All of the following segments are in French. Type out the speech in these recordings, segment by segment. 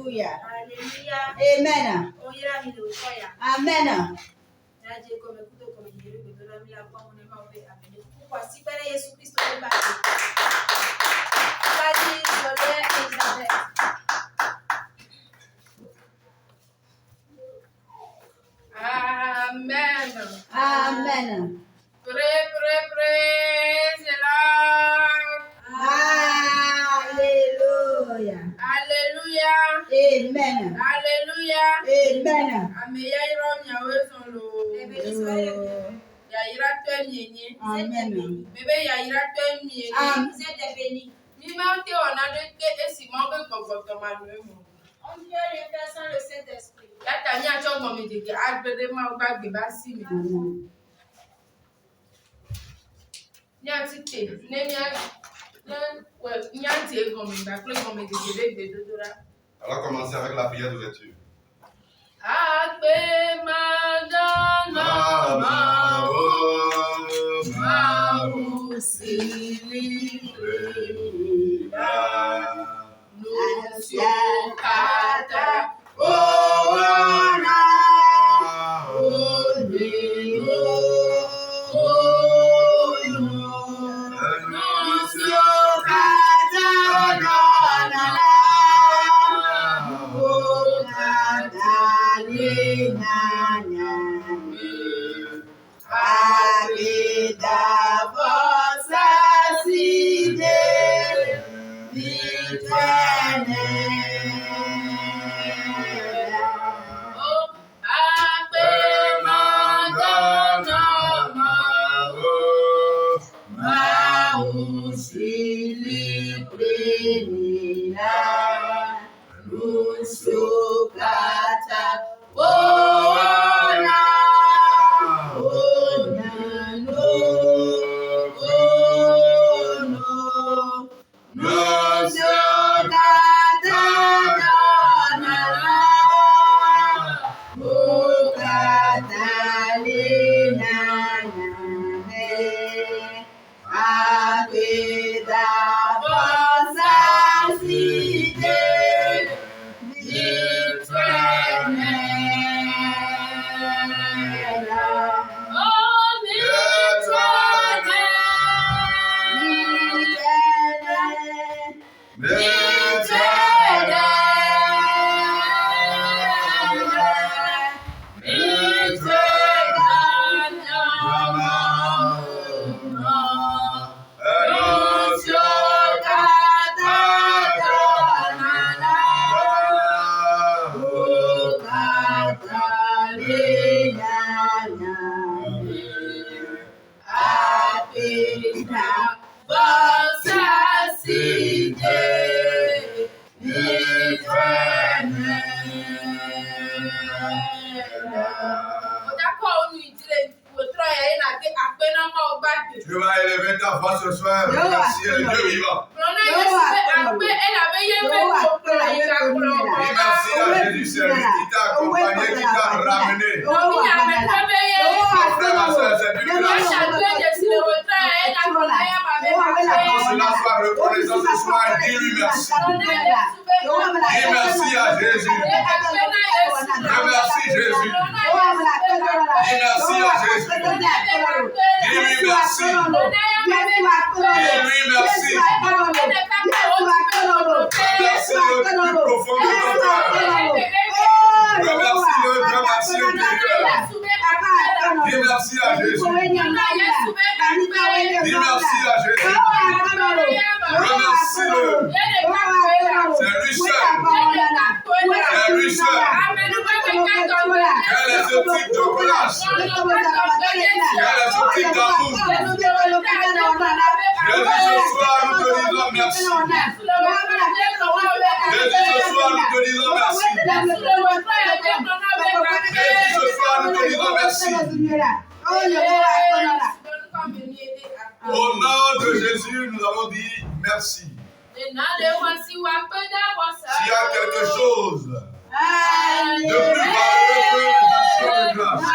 Alléluia. Amen. Amen. Amen. Amen. Praise the Lord. Alléluia. Alléluia. Amen. Alléluia. Amen. Ameya iro nyawe solo. Ya ira to nyenye. Amen. Bebe ya ira to nyenye. Amen. Mi ma te ona de ke esi mo be gbogbo ma nu emu. On Dieu les personnes le Saint-Esprit. Ya ta ni acho mo mi de ke agbede ma o gbagbe ba si mi. Ni ati te, ne ni a ni ati egon mi ba pe egon mi de ke be dodora. Alors commencez avec la prière d'ouverture. Agbe madana mausili Nusio kata ona Odino Nusio kata ona Tu vas élever ta voix ce soir. Merci le Dieu vivant. Merci à Jésus, c'est lui qui t'a accompagné, qui t'a ramené. Pour cela, sois reconnaissant ce soir et dis-lui merci. Dis merci à Jésus. Remercie Jésus. Dis merci à Jésus. Dis-lui merci. Dis-lui merci. Merci le plus profond de ton cœur. Remercie-le, remercie le Seigneur. Dis merci à Jésus. Dis merci à Jésus. Remercie-le. C'est lui seul. C'est lui seul. Quel est ce type de relâche? Quel est ce type d'amour? Jésus, ce soir, nous te disons merci. Jésus, ce soir, nous te disons merci. Jésus, ce soir, nous te disons merci. Au nom de Jésus, nous avons dit merci. S'il y a quelque chose de plus valoreux que les actions de grâce,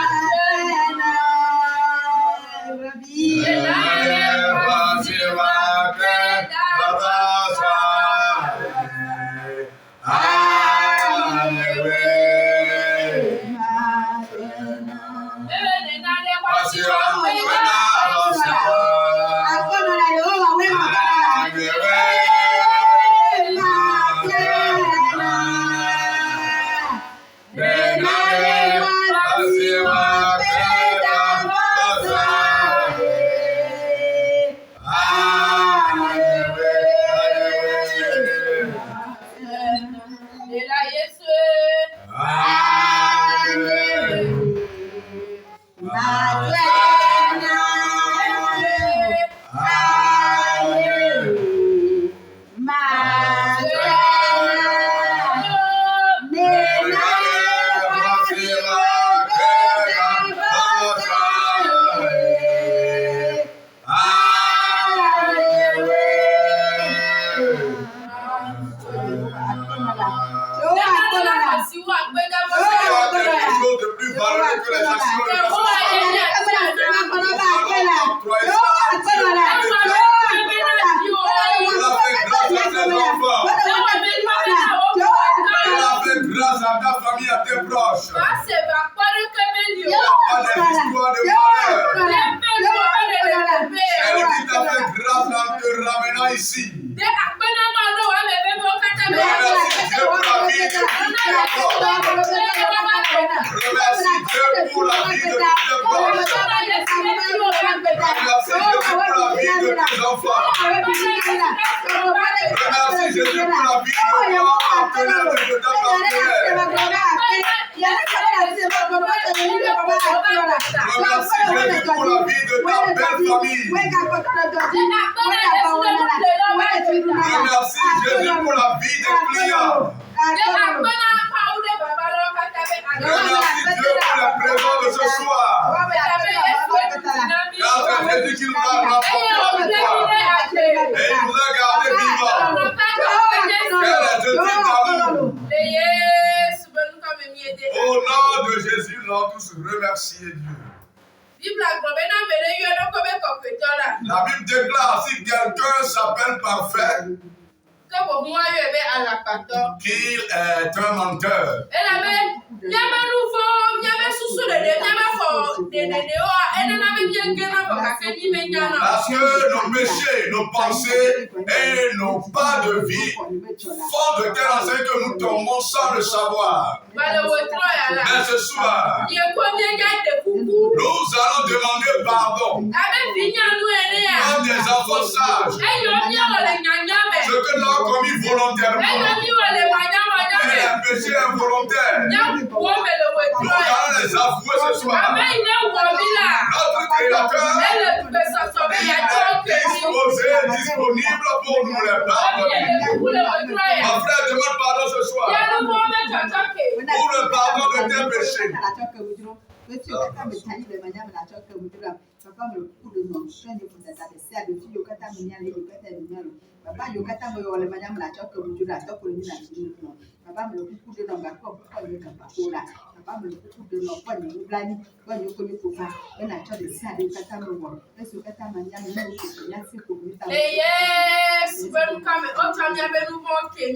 Grâce à ta famille, à tes proches. Pas d'histoire de malheur. Elle qui t'a fait grâce en te ramenant ici. Remercie Dieu pour la vie de tous tes proches. Remercie Dieu pour la vie de tous tes proches. Remercie Dieu pour la vie de tes enfants. Remercie Jésus pour la vie de ton partenaire, de ta partenaire. Remercie Jésus pour la vie de ta belle famille. Remercie Jésus pour la vie des clients. Remercie Dieu pour la présence de ce soir. Car c'est Jésus qui nous a rapporté avec toi. Et il nous a gardé vivants. Quel est Jésus d'amour. Au nom de Jésus, nous allons tous remercier Dieu. La Bible déclare si quelqu'un s'appelle parfait, qu'il est un menteur. Parce que nos péchés, nos pensées et nos pas de vie font de telle enseigne que nous tombons sans le savoir. Mais ce soir, nous allons demander pardon. Comme des enfants sages. Ce que nous avons commis volontairement. Et les péchés involontaires. Nous allons les avouer ce soir. Notre Créateur est disposé, disponible pour nous les pardonner. Mon frère demande pardon ce soir. Pour le pardon de tes péchés.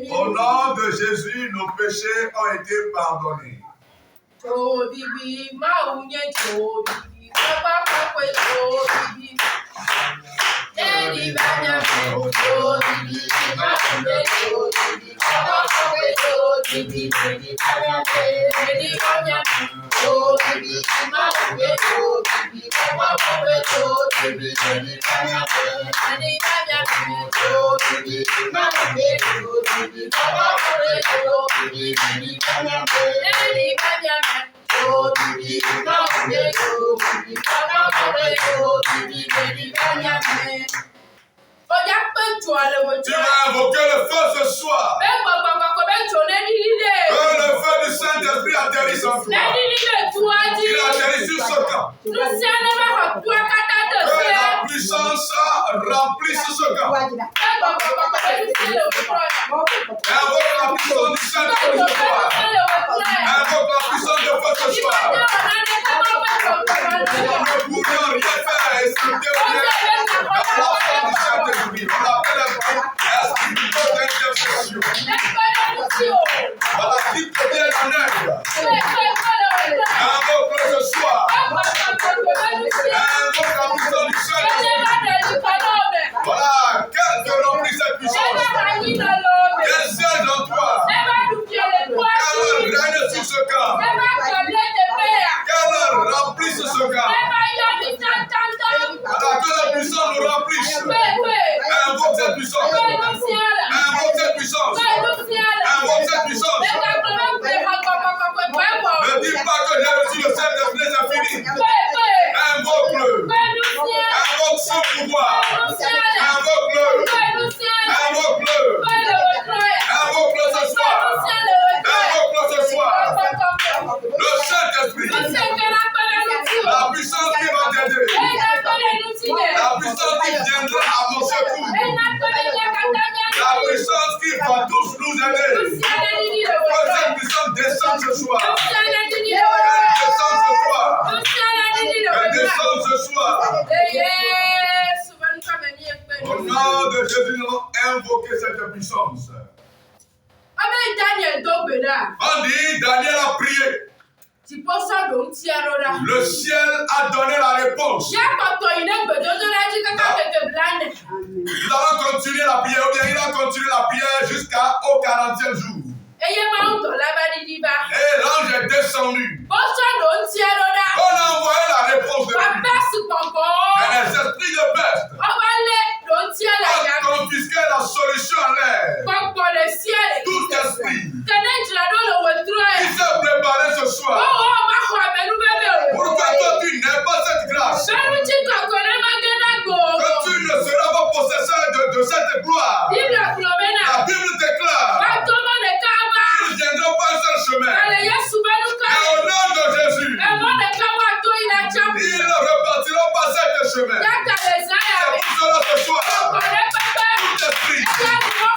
Au nom de Jésus, nos péchés ont été pardonnés. Tu vas invoquer le feu ce soir. Que le feu du Saint-Esprit atterrisse en toi. Il atterrisse sur ce camp. Que la puissance remplisse ce camp. Invoque la puissance du Saint-Esprit ce soir. Invoque la puissance de feu ce soir. Nous ne pourrions rien faire et se dérouler la force du Saint-Esprit. On appelle l'esprit d'intercession. Voilà qui te vient en aide. Invoque ce soir. Invoque la puissance du Saint-Esprit. Voilà, qu'elle te remplit cette puissance. Qu'elle siège en toi. Qu'elle règne sur ce camp. Qu'elle remplisse ce camp. Alors que la puissance nous remplisse. dis pas que j'ai reçu le Saint-Esprit, c'est fini. Invoque-le. Invoque son pouvoir. Invoque-le. Invoque-le. Invoque-le ce soir. Invoque-le ce soir. Le Saint-Esprit. La puissance qui va t'aider. La puissance qui viendra à mon secours. La puissance qui va tous nous aider. Que cette puissance descende ce soir. Elle descende ce soir. Au nom de Jésus, nous allons invoquer cette puissance. On dit, Daniel a prié. Le ciel a donné la réponse. Nous allons continuer la prière, ou bien il a continué la prière jusqu'au 40e jour. Et l'ange est descendu. On a envoyé la réponse de Dieu. Mais les esprits de peste ont confisqué la solution en l'air. Tout esprit qui s'est préparé ce soir pour que toi tu n'aies pas cette grâce, que tu ne seras pas possesseur de cette gloire. La Bible déclare qu'ils ne viendront pas un seul chemin. Et au nom de Jésus, ils ne repartiront pas cet chemin. C'est pour cela ce soir, tout esprit qui va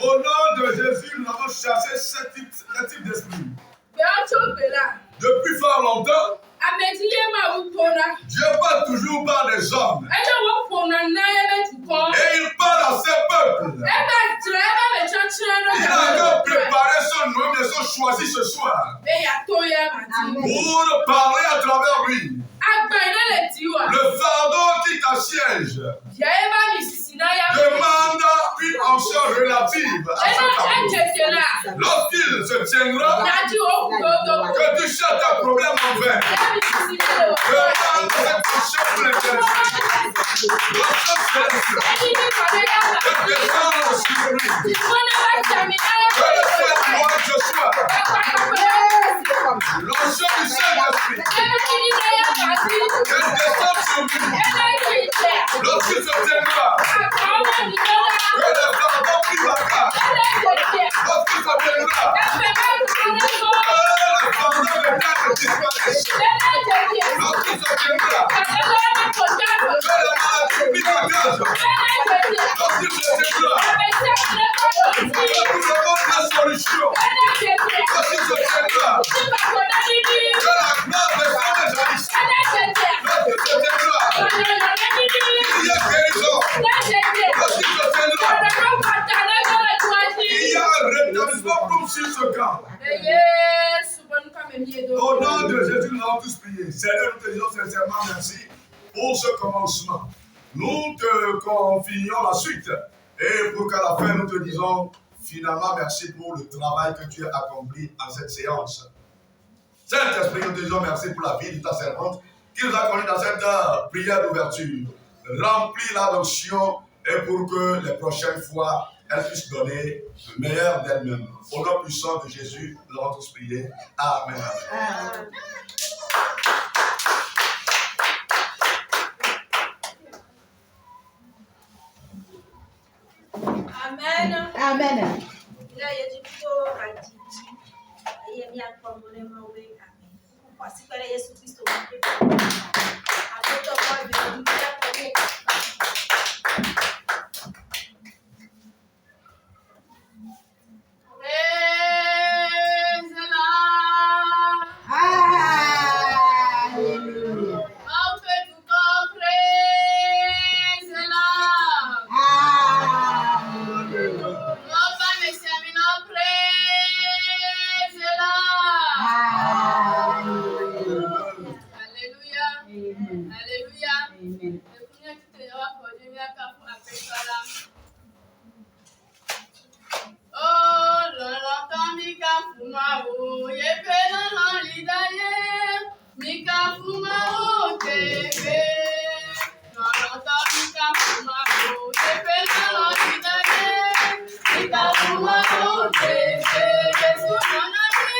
Au nom de Jésus, nous avons chassé ce type d'esprit. Depuis fort longtemps, Dieu parle toujours par les hommes. Et il parle à ses peuples. Il a encore préparé son nom et son choisi ce soir pour parler à travers lui. Le fardeau qui t'assiège demande une onction relative à ce fardeau. Lorsqu'il se tiendra, que tu cherches un problème en vain. Demande cette onction pour les personnes. L'onction céleste de descendre sur lui. Que le ciel voit Joshua. L'onction du Saint-Esprit. Qu'elle descende sur lui. Lorsqu'il se tiendra, que le fardeau qui va faire. Lorsqu'il se tiendra, que le fardeau de terre disparaisse. Lorsqu'il se tiendra, que la maladie qui bagage. Lorsqu'il se tiendra, que tout le monde a solution. Lorsqu'il se tiendra, que la gloire des hommes jaillisse. Lorsqu'il se tiendra, il y a guérison. Lorsqu'il se tiendra, il y a un rétablissement comme sur ce camp. Au nom de Jésus, nous allons tous prier. Seigneur, nous te disons sincèrement merci pour ce commencement. Nous te confions la suite. Et pour qu'à la fin, nous te disons finalement merci pour le travail que tu as accompli en cette séance. Saint-Esprit, nous te disons merci pour la vie de ta servante qui nous a conduits dans cette prière d'ouverture. Remplis-la d'onction et pour que les prochaines fois, elle puisse donner le meilleur d'elle-même. Au nom puissant de Jésus, nous allons tous prier. Amen. Amen. Amen. Oh, lọ́lọ́tọ́ mi ká fún ma wò, yé pé lọ́lọ́ rí dáyé, mi ká fún ma wò tèké. Lọ́lọ́tọ́ mi ká fún ma wò, yé pé lọ́lọ́ rí dáyé, mi ká fún ma wò tèké. Jésù lọ́nà mi.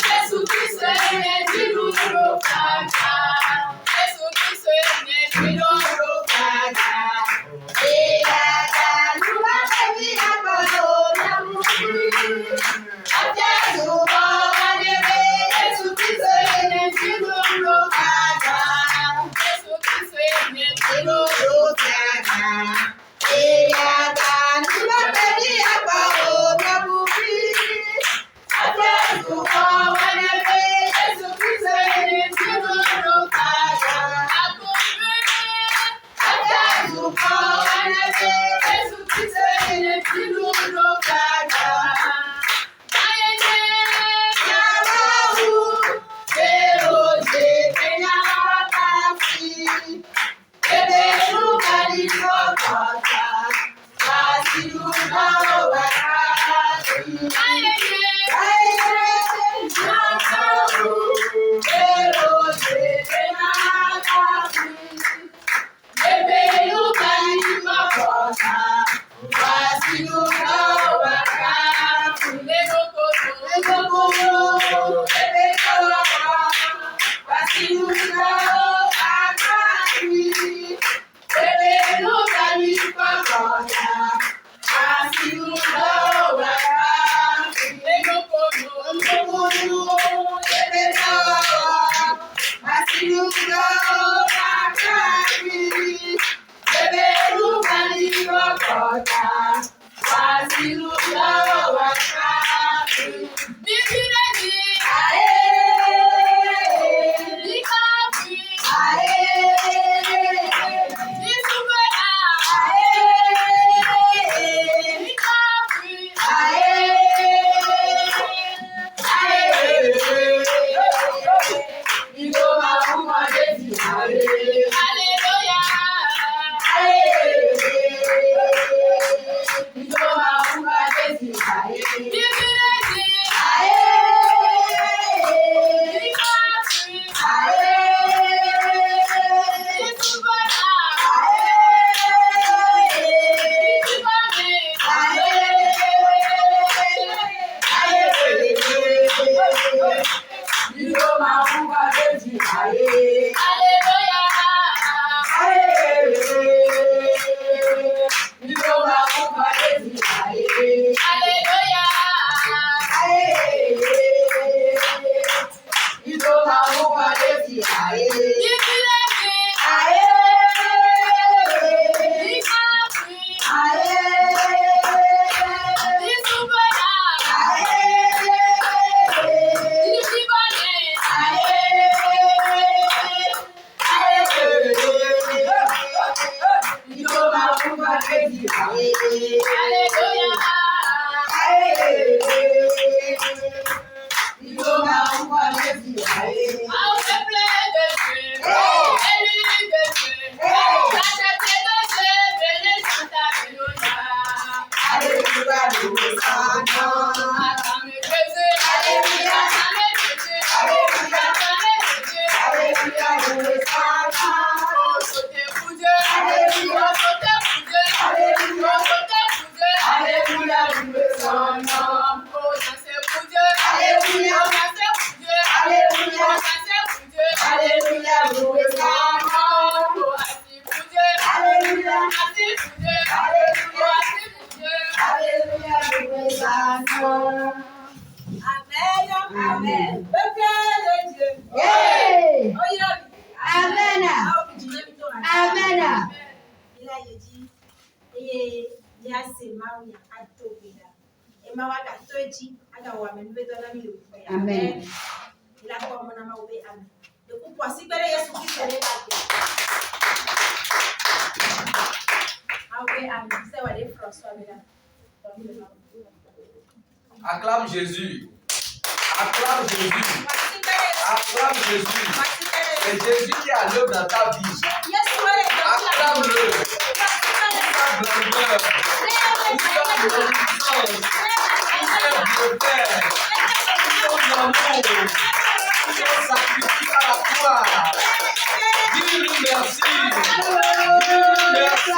Jesus Amen. Acclame Jésus. Acclame Jésus. Acclame Jésus. C'est Jésus qui est à l'œuvre dans ta vie. Acclame-le. Pour sa grandeur. Pour sa magnificence. Pour sa beauté. Pour son amour. Pour son sacrifice à la croix. Dis-lui merci. Dis-lui merci.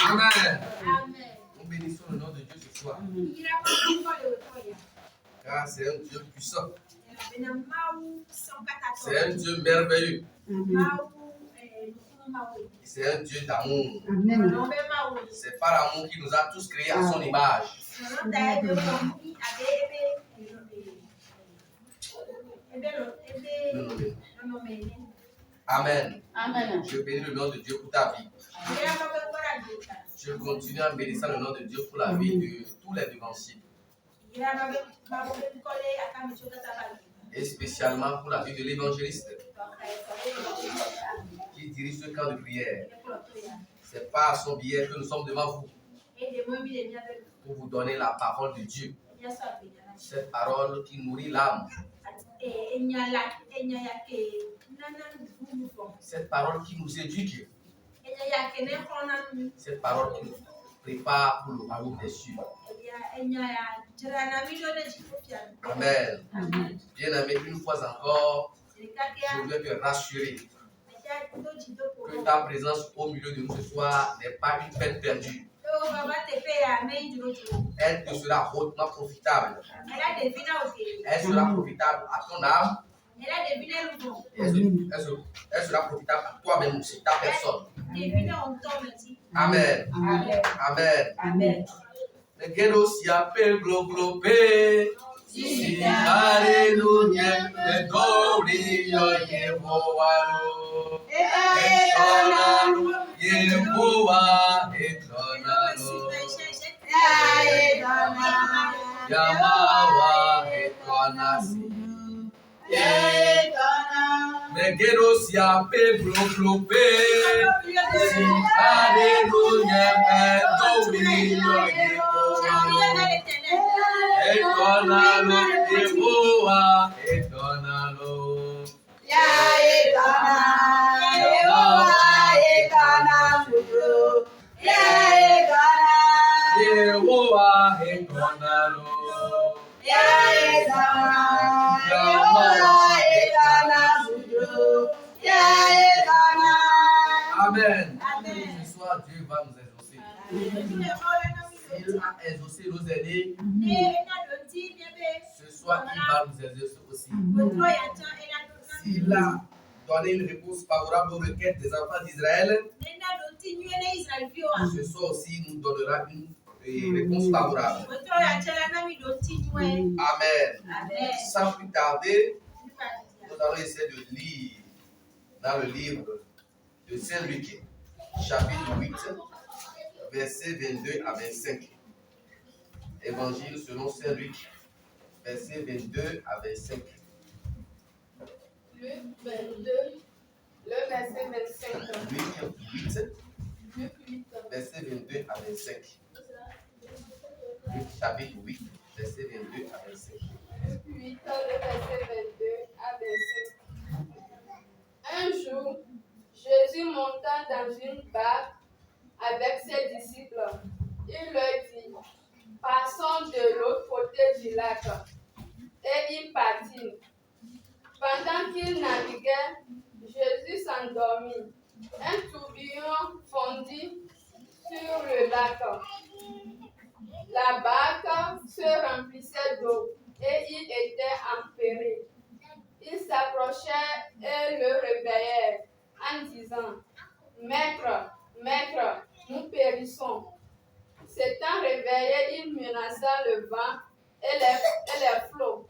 Amen. Nous bénissons le nom de Dieu ce soir. Car c'est un Dieu puissant. C'est un Dieu merveilleux. C'est un Dieu d'amour. C'est par l'amour qu'il nous a tous créés à son image. Amen. Amen. Je bénis le nom de Dieu pour ta vie. Je continue en bénissant le nom de Dieu pour la vie de tous les devanciers. Et spécialement pour la vie de l'évangéliste qui dirige ce camp de prière. C'est par son biais que nous sommes devant vous pour vous donner la parole de Dieu. Cette parole qui nourrit l'âme. Cette parole qui nous éduque. Cette parole qui nous prépare pour le royaume des cieux. Amen. Bien-aimé, une fois encore, je veux te rassurer que ta présence au milieu de nous ce soir n'est pas une peine perdue. Elle te sera hautement profitable. Elle sera profitable à ton âme. Elle sera profitable à toi-même aussi, ta personne. Amen. Amen. Amen. Negero si apel globé. Si aleluya, me glory yo Yehovah. Yehovah, eternal. Yamawa, eternal. Negero si apel globé. Si aleluya, me glory yo Yehovah. Eternal, Yehovah, eternal. Yehovah, eternal. Amen. Ce soir, Dieu va nous exaucer. Il a exaucé nos aînés. Ce soir, il va nous exaucer aussi. S'il a donné une réponse favorable aux requêtes des enfants d'Israël, ce soir aussi, il nous donnera une réponse favorable. Amen. Sans plus tarder, nous allons essayer de lire dans le livre de Saint Luc, chapitre 8, versets 22 à 25. Évangile selon Saint Luc, versets 22 à 25. Luc 22, le verset 25. Luc 8, Luc 8. verset 22 à 25. Luc chapitre 8, verset 22 à 25. Luc 8, le verset 22 à 25. Un jour, Jésus monta dans une barque avec ses disciples. Il leur dit, passons de l'autre côté du lac. Et il partit. Pendant qu'il naviguait, Jésus s'endormit. Un tourbillon fondit sur le lac. La barque se remplissait d'eau et il était en péril. Ils s'approchèrent et le réveillèrent en disant, Maître, Maître, nous périssons. S'étant réveillé, il menaça le vent et les flots,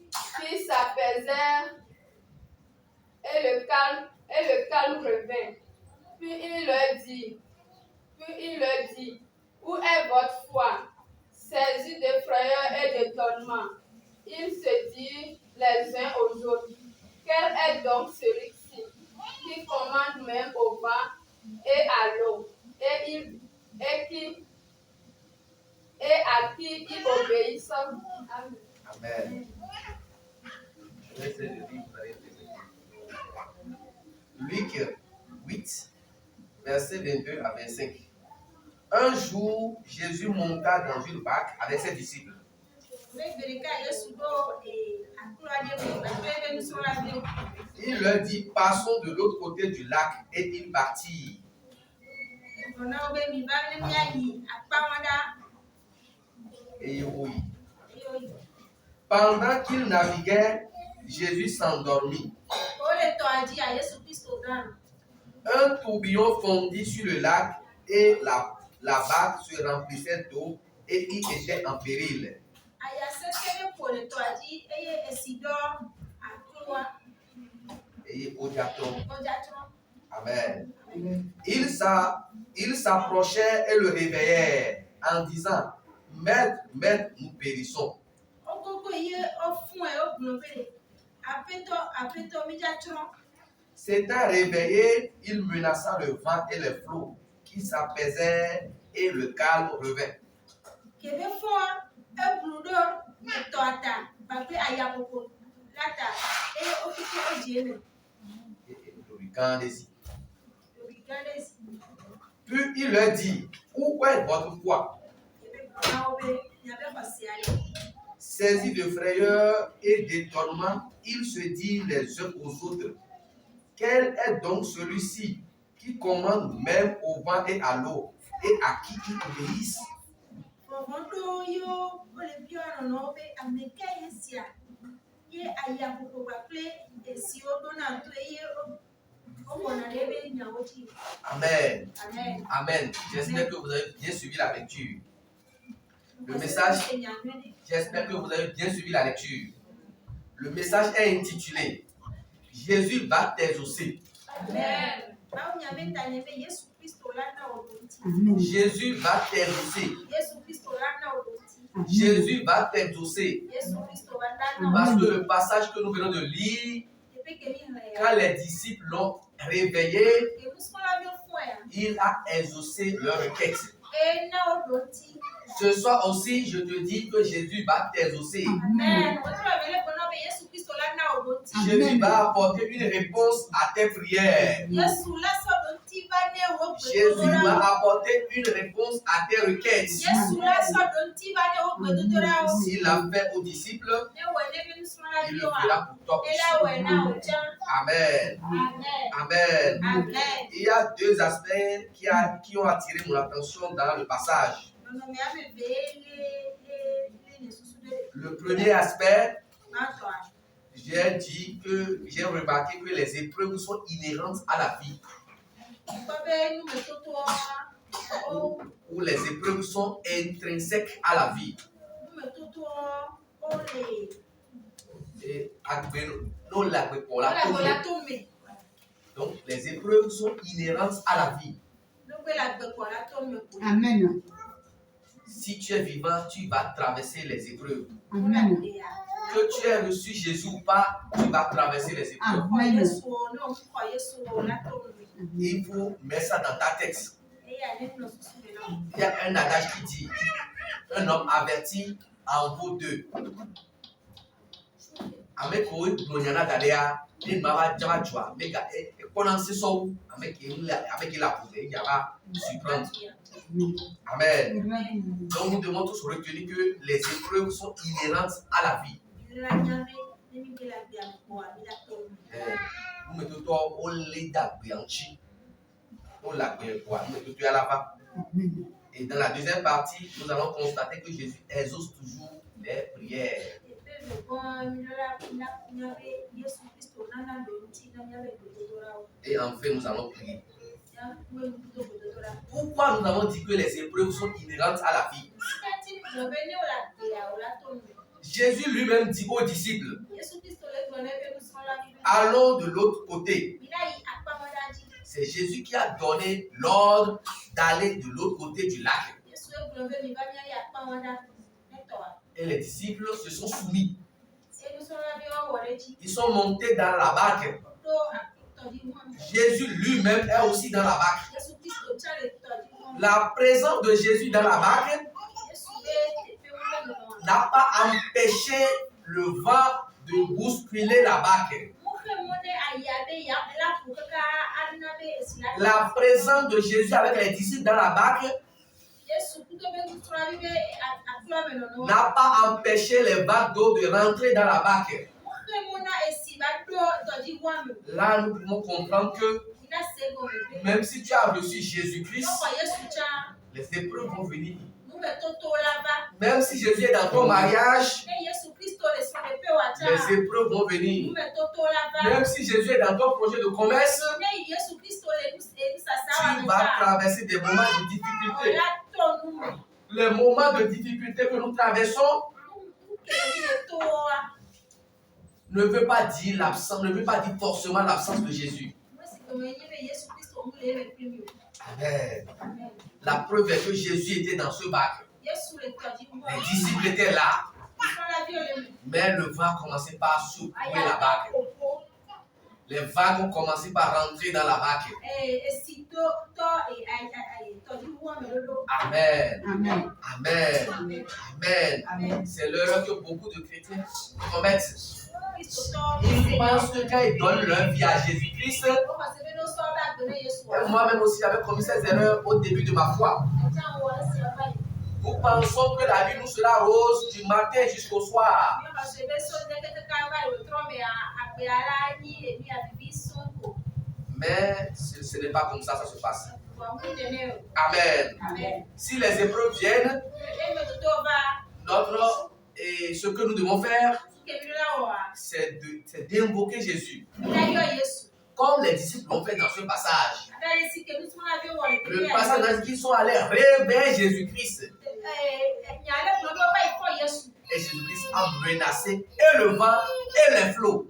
qui s'apaisèrent et le calme revint. Puis il leur dit, où est votre foi? Saisis de frayeur et d'étonnement, ils se dirent les uns aux autres, quel est donc celui-ci qui commande même au vent et à l'eau, et à qui ils obéissent? Amen. Amen. Je vais essayer de lire, vous allez entendre. Luc 8, versets 22 à 25. Un jour, Jésus monta dans une barque avec ses disciples. Il leur dit, passons de l'autre côté du lac, et ils partirent. Et oui. Pendant qu'ils naviguaient, Jésus s'endormit. Un tourbillon fondit sur le lac et la barque se remplissait d'eau et il était en péril. Et Amen. Ils s'approchaient et le réveillèrent en disant, Maître, Maître, nous périssons. S'étant réveillé, il menaça le vent et les flots qui s'apaisèrent et le calme revint. Puis il leur dit, où est votre foi? Saisis de frayeur et d'étonnement, ils se disent les uns aux autres, quel est donc celui-ci qui commande même au vent et à l'eau et à qui ils obéissent? Amen. Amen. J'espère que vous avez bien suivi la lecture. Le message, j'espère que vous avez bien suivi la lecture. Le message est intitulé Jésus va t'exaucer. Amen. Jésus va t'exaucer. Jésus va t'exaucer. Parce que le passage que nous venons de lire, quand les disciples l'ont réveillé, il a exaucé leur requête. Ce soir aussi, je te dis que Jésus va t'exaucer. Jésus va apporter une réponse à tes prières. Jésus va apporter une réponse à tes requêtes. S'il l'a fait aux disciples, il le fera pour toi aussi. Amen. Amen. Il y a deux aspects qui ont attiré mon attention dans le passage. Le premier aspect, j'ai remarqué que les épreuves sont inhérentes à la vie. Ou les épreuves sont intrinsèques à la vie. Et Donc, les épreuves sont inhérentes à la vie. Amen. Si tu es vivant, tu vas traverser les épreuves. Amen. Que tu aies reçu Jésus ou pas, tu vas traverser les épreuves. Amen. Il faut mettre ça dans ta tête. Il y a un adage qui dit, un homme averti en vaut deux. Avec eux, il y en a d'ailleurs, il m'a dit, mais pendant ce soir, avec il a prouvé, il y a surprendre. Amen. Donc nous devons tous retenir que les épreuves sont inhérentes à la vie. Nous mettons toi au lait d'Abianchi. On l'a bien quoi. Nous mettons toi à la va. Et dans la deuxième partie, nous allons constater que Jésus exauce toujours les prières. Et enfin, nous allons prier. Pourquoi nous avons dit que les épreuves sont inhérentes à la vie? Jésus lui-même dit aux disciples, allons de l'autre côté. C'est Jésus qui a donné l'ordre d'aller de l'autre côté du lac. Et les disciples se sont soumis. Ils sont montés dans la barque. Jésus lui-même est aussi dans la barque. La présence de Jésus dans la barque n'a pas empêché le vent de bousculer la barque. La présence de Jésus avec les disciples dans la barque n'a pas empêché les vagues d'eau de rentrer dans la barque. Là, nous pouvons comprendre que même si tu as reçu Jésus-Christ, les épreuves vont venir. Même si Jésus est dans ton mariage, les épreuves vont venir. Même si Jésus est dans ton projet de commerce, tu vas traverser des moments de difficulté. Les moments de difficulté que nous traversons ne veut pas dire l'absence, ne veut pas dire forcément l'absence de Jésus. Amen. La preuve est que Jésus était dans ce bac. Les disciples étaient là. Mais le vent a commencé par secouer la barque. Les vagues ont commencé par rentrer dans la barque. Amen. Amen. Amen. Amen. C'est l'erreur que beaucoup de chrétiens commettent. Ils pensent que quand ils donnent leur vie à Jésus-Christ, moi-même aussi j'avais commis ces erreurs au début de ma foi. Nous pensons que la vie nous sera rose du matin jusqu'au soir. Mais ce n'est pas comme ça se passe. Amen. Amen. Si les épreuves viennent, ce que nous devons faire, c'est d'invoquer Jésus. Comme les disciples l'ont fait dans ce passage. Le passage dit qu'ils sont allés vers Jésus-Christ. Et Jésus-Christ a menacé et le vent et les flots.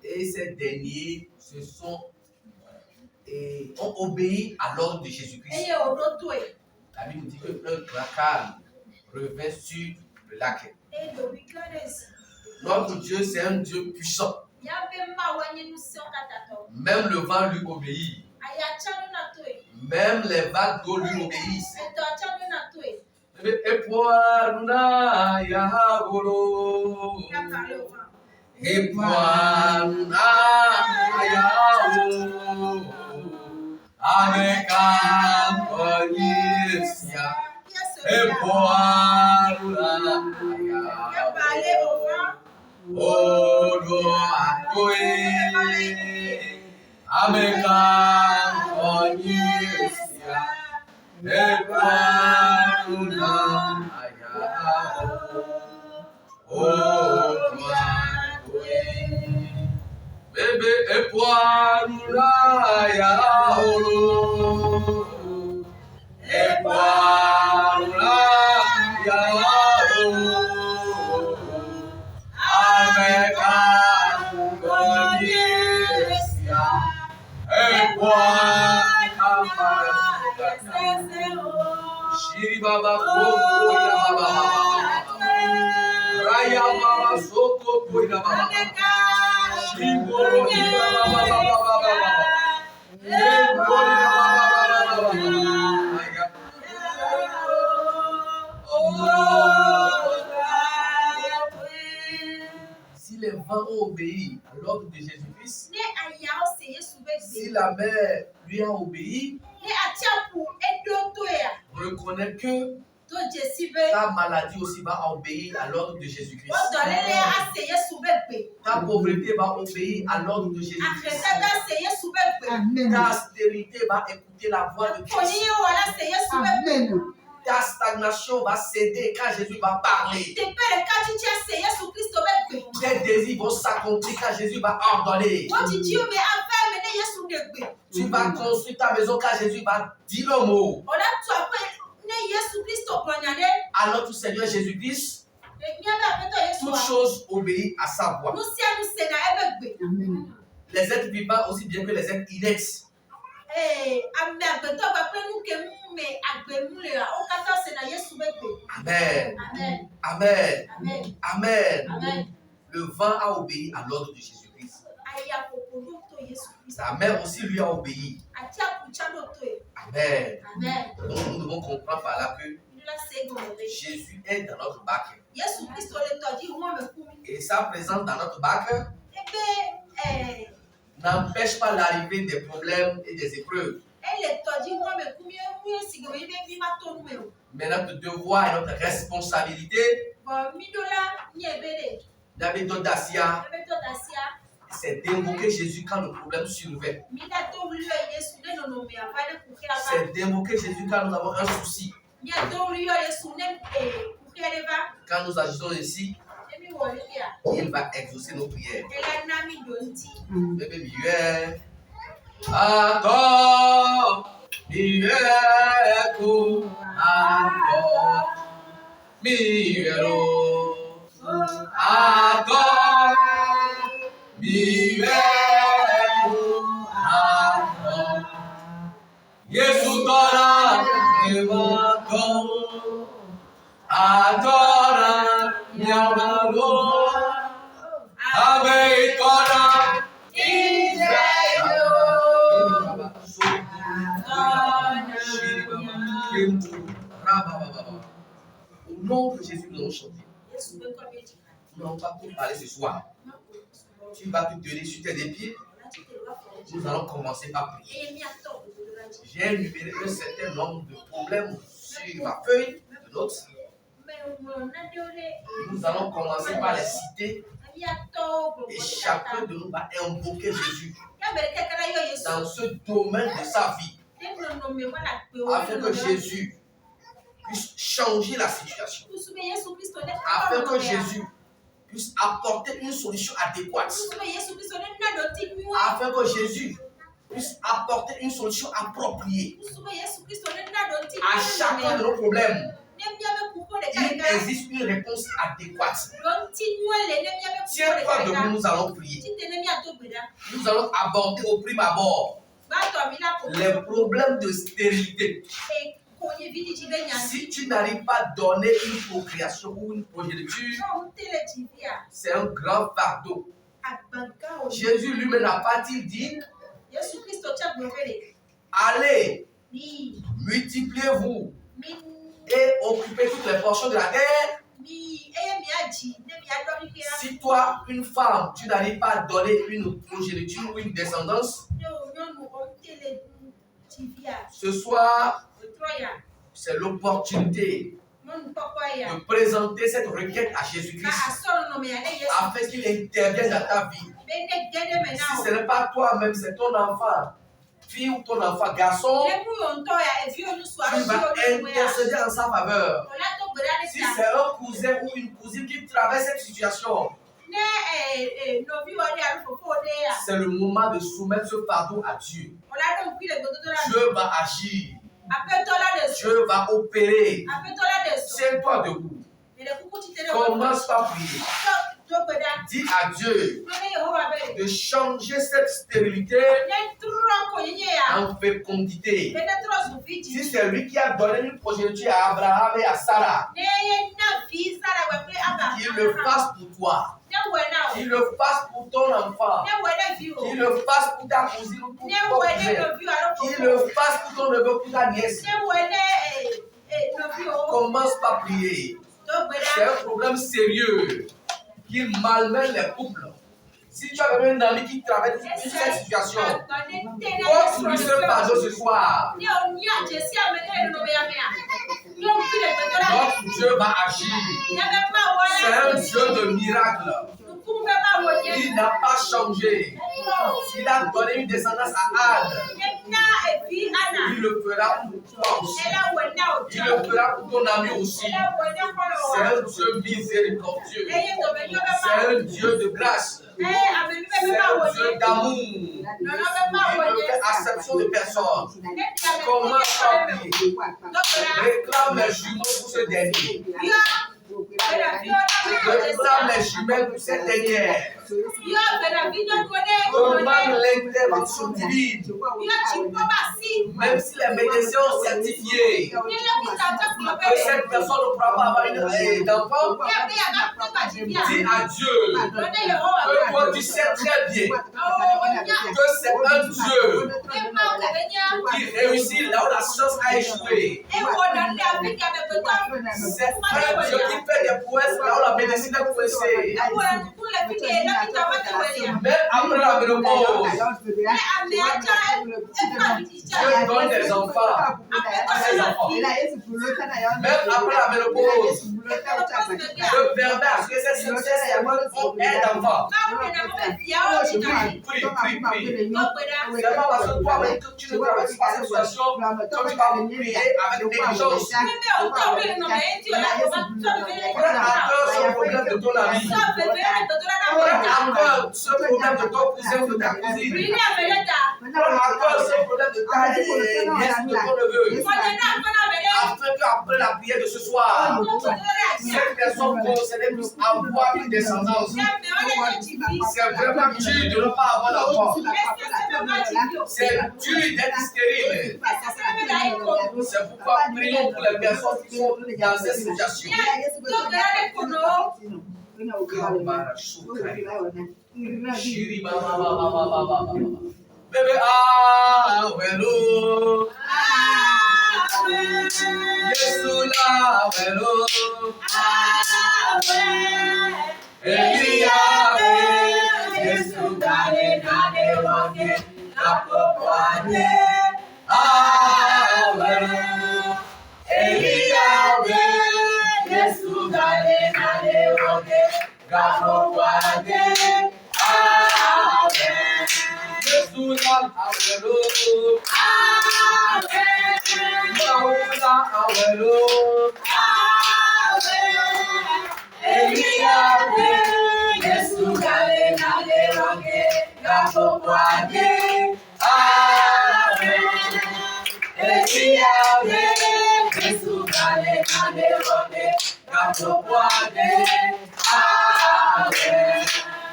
Et ces derniers ont obéi à l'ordre de Jésus-Christ. La Bible nous dit qu'un grand calme revint sur le lac. Notre Dieu, c'est un Dieu puissant. Même le vent lui obéit. Même les vagues d'eau lui obéissent. Baba Raya Baba Soko Koina Baba Shingoro Si les vents ont obéi à l'ordre de Jésus-Christ, si la mer lui a obéi, reconnais que ta maladie aussi va obéir à l'ordre de Jésus-Christ. Ta pauvreté va obéir à l'ordre de Jésus-Christ. Ta stérilité va écouter la voix de Christ. Amen. Ta stagnation va céder quand Jésus va parler. Tes désirs vont s'accomplir quand Jésus va ordonner. Tu vas construire ta maison quand Jésus va dire le mot. À notre Seigneur Jésus-Christ, toute chose obéit à sa voix. Amen. Les êtres vivants aussi bien que les êtres inertes. Amen. Amen. Amen. Le vent a obéi à l'ordre de Jésus-Christ. Sa mère aussi lui a obéi. Amen. Donc nous devons comprendre par là que Jésus est dans notre bac. Et sa présence dans notre bac n'empêche pas l'arrivée des problèmes et des épreuves. Mais notre devoir et notre responsabilité, la méthode d'Assia, c'est d'invoquer Jésus quand le problème survient. C'est d'invoquer Jésus quand nous avons un souci. Quand nous agissons ici, il va exaucer nos prières. Adora, mi amor, Adora, au nom de Jésus, nous allons chanter. Nous n'allons pas tout parler ce soir. Tu vas te tenir sur tes deux pieds. Nous allons commencer par prier. J'ai énuméré un certain nombre de problèmes sur ma feuille de notes. Nous allons commencer par les citer et chacun de nous va invoquer Jésus dans ce domaine de sa vie afin que Jésus puisse changer la situation, afin que Jésus puisse apporter une solution adéquate, afin que Jésus puisse apporter une solution appropriée à chacun de nos problèmes. Il existe une réponse adéquate. Tiens-toi debout, nous allons prier. Nous allons aborder au prime abord les problèmes de stérilité. Si tu n'arrives pas à donner une procréation ou une progéniture, c'est un grand fardeau. Jésus lui-même n'a pas-il dit: allez, multipliez-vous et occupez toutes les portions de la terre. Si toi, une femme, tu n'arrives pas à donner une progéniture ou une descendance, ce soir, c'est l'opportunité de présenter cette requête à Jésus-Christ afin qu'il intervienne dans ta vie. Si ce n'est pas toi-même, c'est ton enfant, fille ou ton enfant, garçon, tu vas intercéder en sa faveur. Si c'est un cousin ou une cousine qui traverse cette situation, c'est le moment de soumettre ce fardeau à Dieu. Dieu va agir. Dieu va opérer. Tiens-toi debout. Commence par prier. Dis à Dieu de changer cette stérilité en fécondité. Si c'est lui qui a donné une progéniture à Abraham et à Sarah, qu'il le fasse pour toi. Qu'il le fasse pour ton enfant. Qu'il le fasse pour ta cousine ou pour ton cousin. Qu'il le fasse pour ton neveu, pour ta nièce. Commence par prier. C'est un problème sérieux qui malmène les couples. Si tu as un ami qui traverse cette situation, porte lui ce fardeau ce soir. Notre Dieu va agir. C'est un Dieu de miracles. Il n'a pas changé. S'il a donné une descendance à Anne, il le fera pour toi aussi. Il le fera pour ton ami aussi. C'est un Dieu miséricordieux. C'est un Dieu de grâce. C'est un Dieu d'amour. Il ne fait acception de personne. Comment prier? Réclame les jumeaux pour ce dernier. Réclame les jumelles pour cette dernière. Demande l'intervention divine. Même si les médecins ont certifié que cette personne ne pourra pas avoir d'enfant, dis à Dieu que toi tu sais très bien que c'est un Dieu qui réussit là où la science a échoué. C'est un Dieu qui fait des prouesses là où la médecine a coincé. Même après la ménopause, Dieu donne des enfants à ses enfants. Même après la ménopause, Dieu permet à ce que ces succès ont un enfant. Prie. C'est pas parce que toi-même que tu ne traverses pas cette situation que tu vas prier avec négligence. Prends à cœur ce problème de ton ami. Prends à cœur ce problème de ton cousin ou de ta cousine. Prends à cœur ce problème de ta nièce ou de ton neveu. Afin qu'après la prière de ce soir, cette personne concernée puisse avoir une descendance. C'est vraiment dur de ne pas avoir d'enfant. C'est dur d'être stérile. C'est pourquoi prions pour les personnes qui sont dans cette situation. Bébé, wello. Yesu la wello. Eliyawe. Yesu kale kale wake. Napokwade. Wello. Eliyawe. Yesu kale kale wake. Napokwade. Yesu la wello. Awelo, Eliyawe, Yesu kale kale wake, napokwade, Eliyawe, Yesu kale kale wake, napokwade,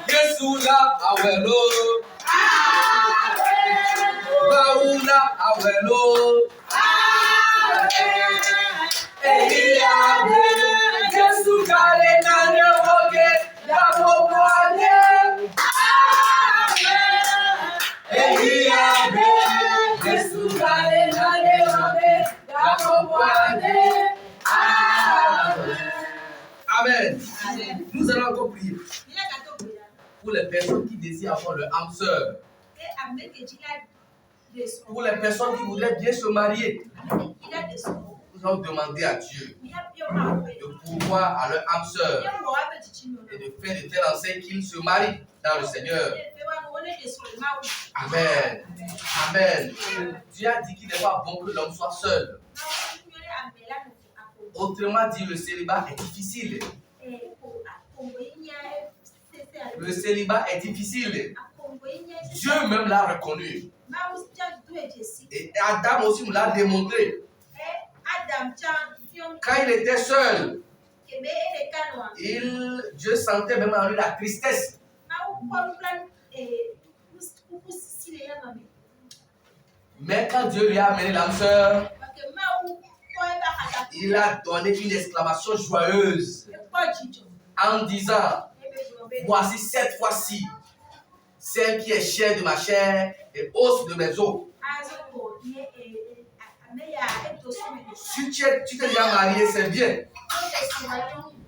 Yesu la awelo, Baula awelo. Eliyawe, Yesu kale kale wake, napokwade. Eliyawe, Yesu kale kale wake, napokwade. Amen. Nous allons encore prier pour les personnes qui désirent avoir leur âme sœur. Pour les personnes qui voudraient bien se marier. Nous allons demander à Dieu de pouvoir à leur âme sœur et de faire de telle enseigne qu'ils se marient dans le Seigneur. Amen. Amen. Dieu a dit qu'il n'est pas bon que l'homme soit seul. Autrement dit, le célibat est difficile. Le célibat est difficile. Dieu même l'a reconnu. Et Adam aussi nous l'a démontré. Quand il était seul, Dieu sentait même en lui la tristesse. Mais quand Dieu lui a amené l'âme sœur, il a donné une exclamation joyeuse en disant: voici cette fois-ci, celle qui est chair de ma chair et os de mes os. Si tu t'es déjà marié, c'est bien.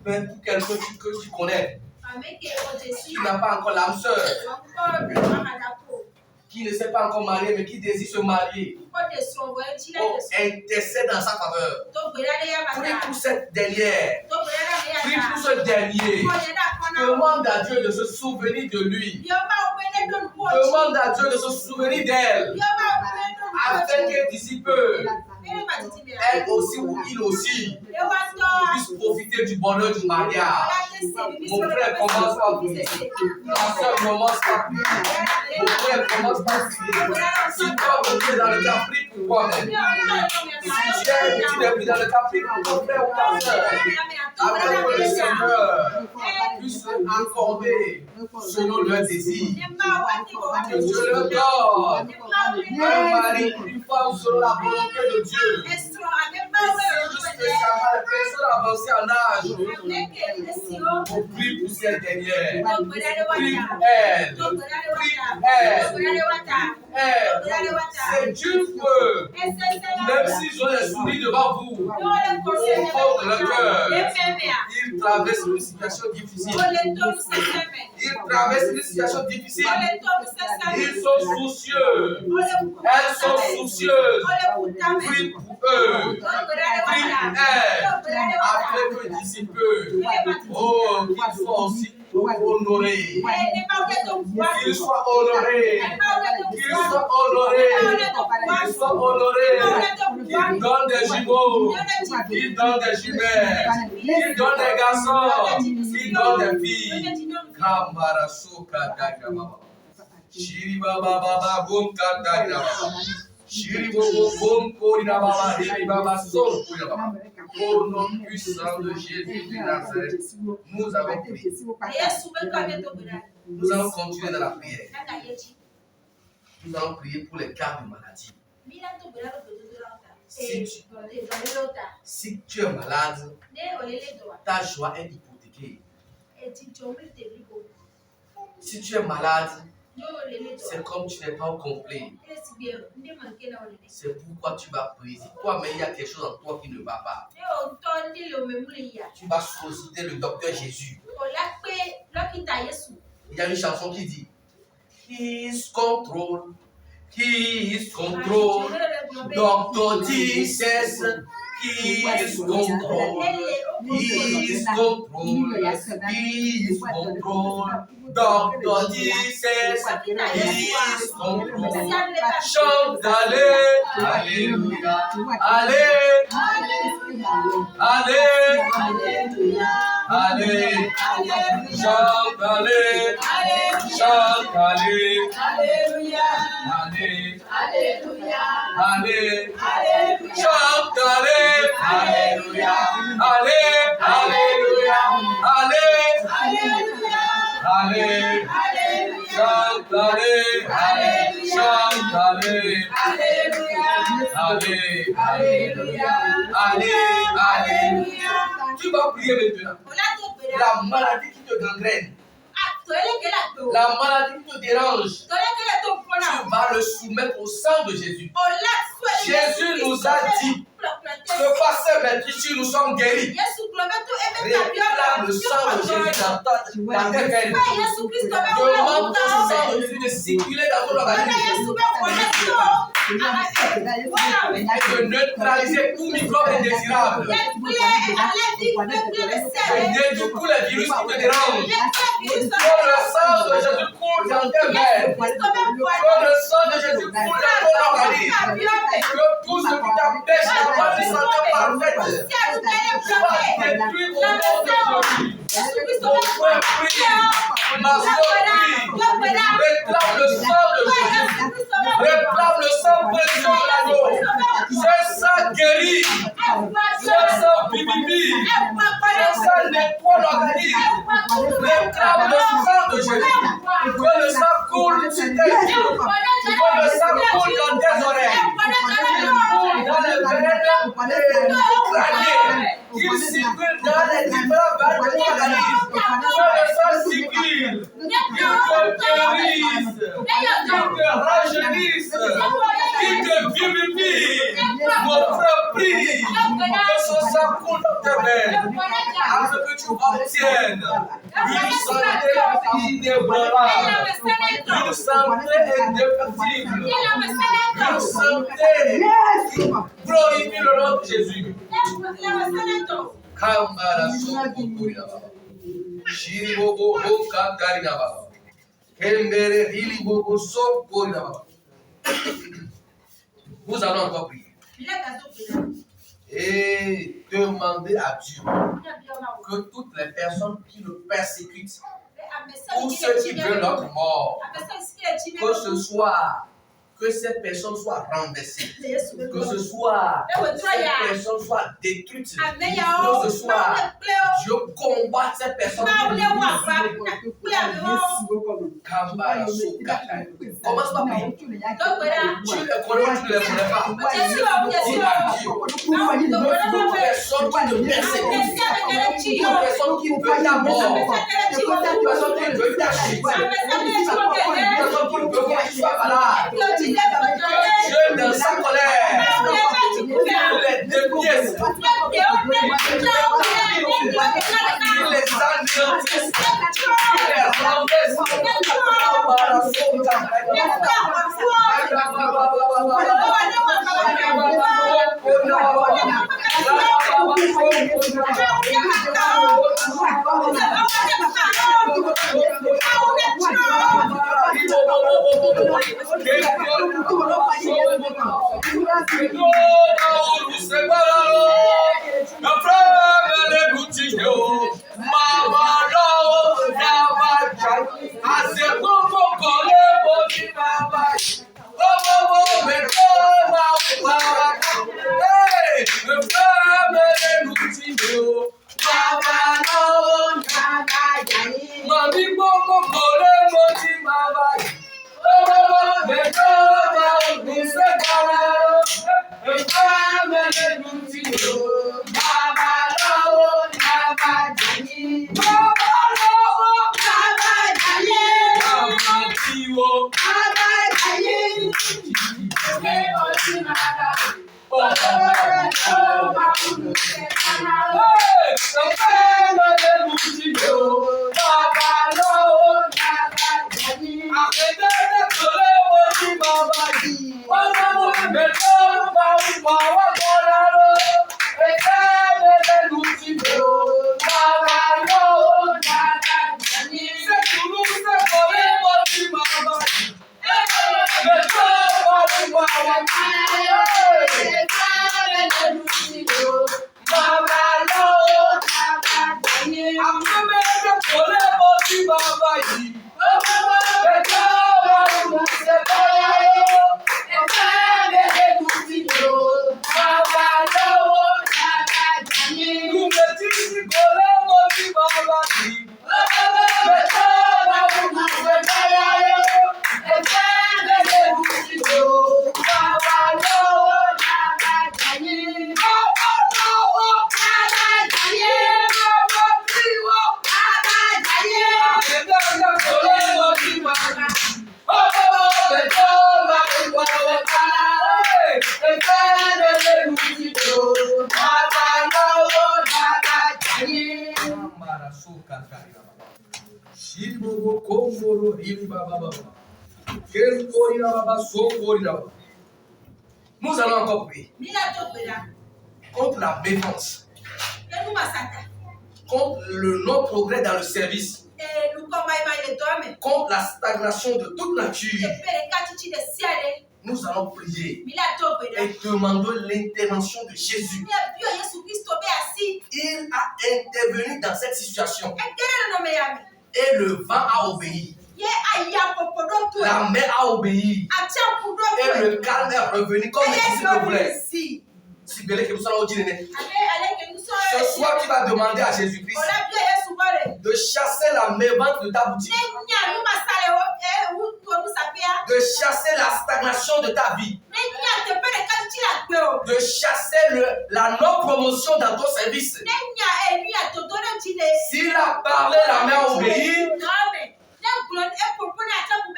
Mais pour quelqu'un que tu connais, qui n'a pas encore l'âme sœur, qui ne s'est pas encore marié, mais qui désire se marier, intercède dans sa faveur. Prie pour cette dernière. Prie pour ce dernier. Demande à Dieu de se souvenir de lui. Demande à Dieu de se souvenir d'elle. Afin qu'elle d'ici peu, elle aussi ou il aussi, puisse profiter du bonheur du mariage. Mon frère commence par prier. Ma soeur commence par prier. Mon frère commence par prier. Si toi, mon frère, dans le cas, prie pour toi-même. Si tu n'es plus dans le cas, prie pour ton frère ou ta soeur. Afin que le Seigneur puisse accorder selon leur désir. Que Dieu leur donne un mari, une femme selon la volonté de Dieu. Spécialement les personnes avancées en âge. On prie pour cette dernière. Prie pour elle. Prie pour elle. C'est Dieu peut. Même s'ils ont les souris devant vous, au fond de leur cœur, ils traversent une situation difficile. Ils traversent une situation difficile. Ils sont soucieux. Elles sont soucieuses. Prie pour eux. Prie pour elles. Après que d'ici peu, oh, qu'ils soient aussi honorés. Qu'ils soient honorés. Qu'ils soient honorés. Qu'ils soient honorés. Qu'ils donnent des jumeaux. Qu'ils donnent des jumelles. Qu'ils donnent des garçons. Qu'ils donnent des filles. Kamarasoka Dagrama. Shiriba Baba Boom Kadagra. Shiribo Boom Korina Baba Baba Son Korina. Au nom puissant de Jésus de Nazareth, nous avons prié. Nous allons continuer dans la prière. Nous allons prier pour les cas de maladie. Si tu es malade, ta joie est hypothéquée. Si tu es malade, c'est comme tu n'es pas au complet. C'est pourquoi tu vas prier. Si toi-même il y a quelque chose en toi qui ne va pas, tu vas solliciter le docteur Jésus. Il y a une chanson qui dit His control, His control, Doctor Jesus, His control, His control, His control, Doctor Jesus, His control. Chante, allez, alléluia, allez, allez, allez, chante, allez, chante, allez, alléluia, allez, allez, chante, allez, alléluia, allez, alléluia, allez, allez, chante, allez, chante, allez, allez, allez. Tu vas prier maintenant. La maladie qui te gangrène, la maladie qui te dérange, tu vas le soumettre au sang de Jésus. Jésus nous a dit que par ses maîtrises, nous sommes guéris. Réclame le sang de Jésus dans tes veines. Demande au sang de Jésus de circuler dans ton organisme. Et de neutraliser tout microbe indésirable. Et détruire tous les virus qui te dérangent. Que le sang de Jésus coule dans tes veines. Que le sang de Jésus coule dans ton organisme. Que tout ce qui t'empêche d'avoir une santé parfaite soit détruit au nom de Jésus. Mon frère prie, ma soeur prie, réclame le sang de Jésus, réclame le sang précieux de l'agneau. C'est ça guérit. guérit. Ce sang vivifie. Ce sang nettoie l'organisme. Réclame le sang de Jésus. Que le sang coule sur tes yeux. Que le sang coule dans tes oreilles. Il coule dans les veines crâniennes. Il circule dans les différents veines de ton organisme. Que le sang circule. Il te guérisse. Il te rajeunisse. Il te vivifie. Mon frère prie que son sang coule dans tes veines. Afin que tu obtiennes une santé inébranlable. Une santé indéfectible. Une santé qui glorifie le nom de Jésus. Kambara Sokotorina Baba. Shiribobo Katarina Baba. Kembere Hilibobo Sokorina Baba. Nous allons encore prier. Et demander à Dieu que toutes les personnes qui le persécutent ou ceux qui veulent notre mort, que ce soit que ces personnes soient renversées, que ce soit ces personnes soient détruites, que ce soit Dieu combat ces personnes. Commence par prier. Tu les connais ou tu ne les connais pas. Dis à Dieu. Toute personne qui te persécute, toute personne qui veut ta mort, toute personne qui veut ta chute, toute personne qui veut que tu sois malade. Dieu dans sa colère, les deux pièces, il les anéantisse, il les renverse. Nous allons encore prier contre la défense, contre le non-progrès dans le service, contre la stagnation de toute nature. Nous allons prier et demander l'intervention de Jésus. Il a intervenu dans cette situation et le vent a obéi. La mer a obéi et le calme est revenu comme les disciples voulaient. Ce soir, tu vas demander à Jésus-Christ de chasser la mévente de ta boutique, de chasser la stagnation de ta vie, de chasser la non-promotion dans ton service. S'il a parlé, la main obéit.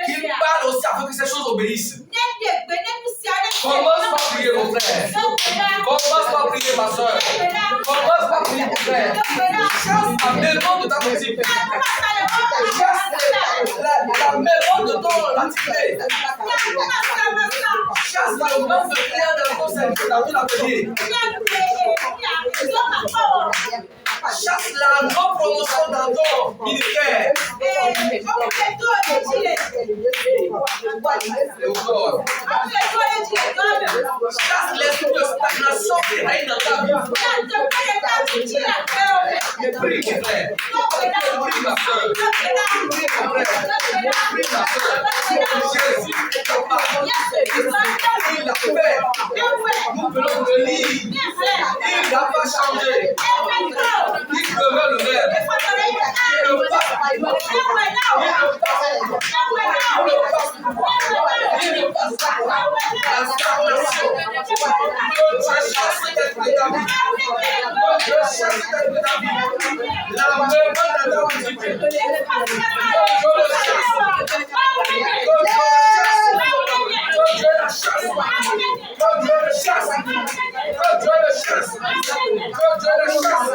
Qu'il parle aussi afin que ces choses obéissent. Commence par prier, mon frère. Commence par prier, ma soeur. Commence par prier, mon frère. Chasse la maison de ta boutique. Chasse la maison de ton activité. Chasse le manque de prière dans ton service, dans ton atelier. Chasse la non-promotion dans ton ministère. Chasse l'esprit de stagnation qui règne dans ta vie. Prie, mon frère. Prie, ma soeur. Prie, ma soeur. Jésus est capable. Il l'a fait. Nous venons de lire. Il n'a pas changé. Il demeure le même. Il ne passe pas. Il ne passe pas. La stagnation. Dieu chasse l'esprit de ta vie. Dieu chasse l'esprit de ta vie. La mémoire de ta vie. Dieu le chasse. Dieu la chasse. Dieu le chasse. Dieu le chasse. Dieu le chasse.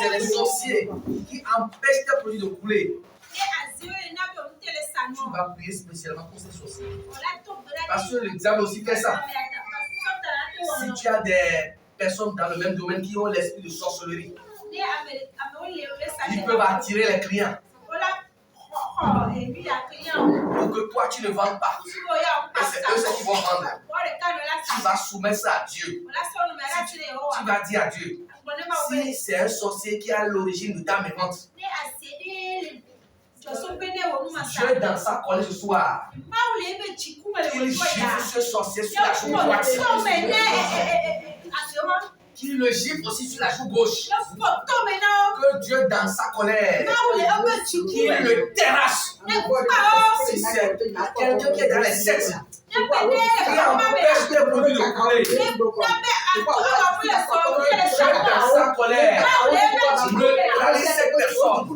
C'est les sorciers qui empêchent tes produits de couler. Tu vas prier spécialement pour ces sorciers. Parce que le diable aussi fait ça. Si tu as des personnes dans le même domaine qui ont l'esprit de sorcellerie, ils peuvent attirer les clients pour que toi tu ne vendes pas. Et c'est eux ceux qui vont vendre. Tu vas soumettre ça à Dieu. Tu vas dire à Dieu, si c'est un sorcier qui a l'origine de ta mévente, Dieu dans sa colère ce soir, qu'il gifle ce sorcier sur la joue droite, qu'il le gifle aussi sur la joue gauche, que Dieu dans sa colère, qu'il le terrasse. Si c'est quelqu'un qui est dans les sectes, qui empêche des produits de couler, que Dieu dans sa colère neutralise cette personne, que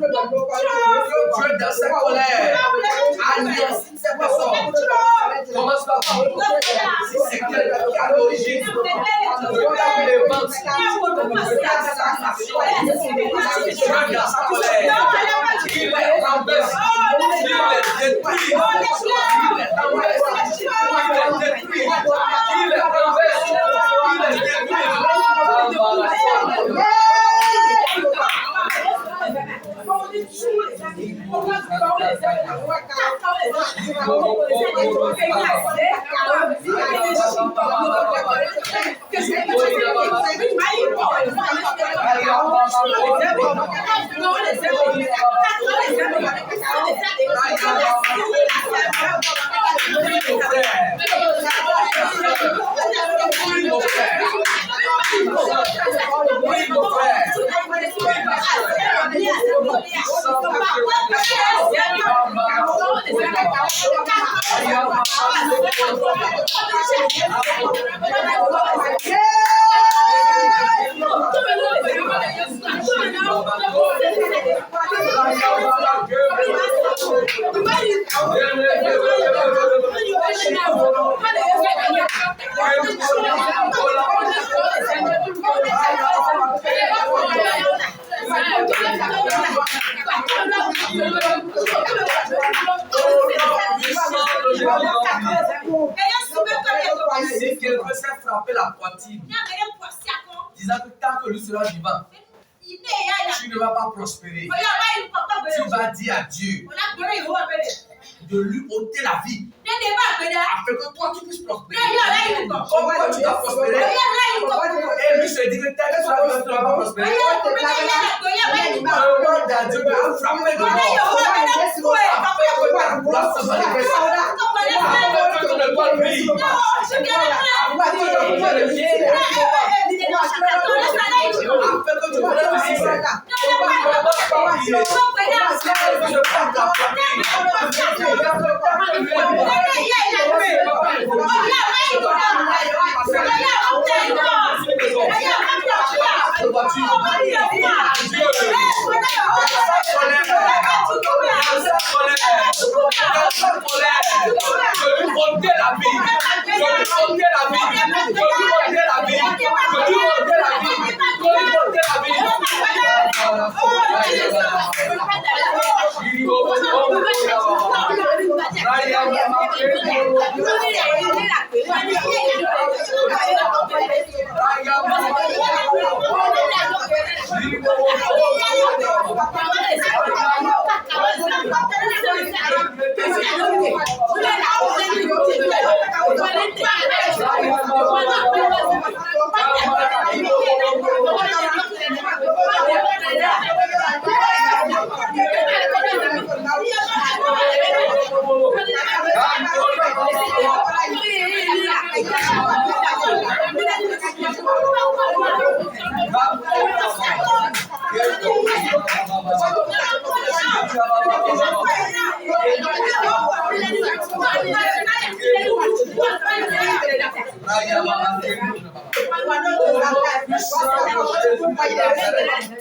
Dieu dans sa colère anéantisse cette personne. Commence par si c'est quelqu'un qui a l'origine de ta mévente, Dieu dans sa colère, il les renverse, il les détruit, il les renverse, il les détruit, il les renverse, il les détruit. Si quelqu'un s'est frappé la poitrine, disant que tant que lui sera vivant, tu ne vas pas prospérer. Tu vas dire à Dieu de lui ôter la vie, afin que toi tu puisses prospérer. Comme toi tu vas prospérer, et lui se dit que tant que tu vas vivre, tu ne vas pas prospérer. Demande à Dieu de le frapper de mort, afin que ta gloire se manifeste. Afin que ton étoile brille. Afin que tu prennes le ciel. Afin que tu prennes le ciel. Je prends ta famille.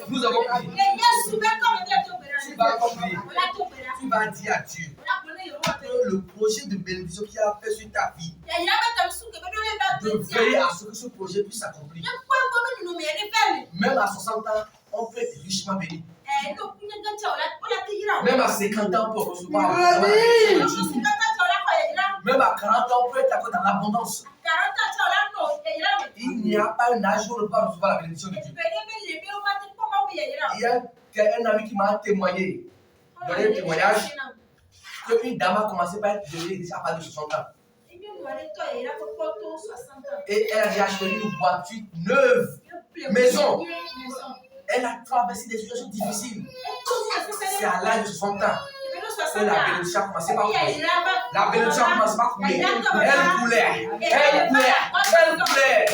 Nous avons prié. Tu vas dire à Dieu que le projet de bénédiction qu'il a fait sur ta vie, de veiller à ce que ce projet puisse s'accomplir. Même à 60 ans, on peut être richement béni. Même à 50 ans, on peut recevoir. Même à 40 ans, on peut être dans l'abondance. Il n'y a pas un âge où on ne peut pas recevoir la bénédiction de Dieu. Il y a un ami qui m'a témoigné, donné un témoignage, qu'une dame a commencé par être violée à partir de 60 ans. Et elle a acheté une voiture neuve, maison. Elle a traversé des situations difficiles. C'est à l'âge de 60 ans que la bénédiction a commencé par couler. La bénédiction a commencé par couler. Elle coulait. Elle coulait. Elle coulait.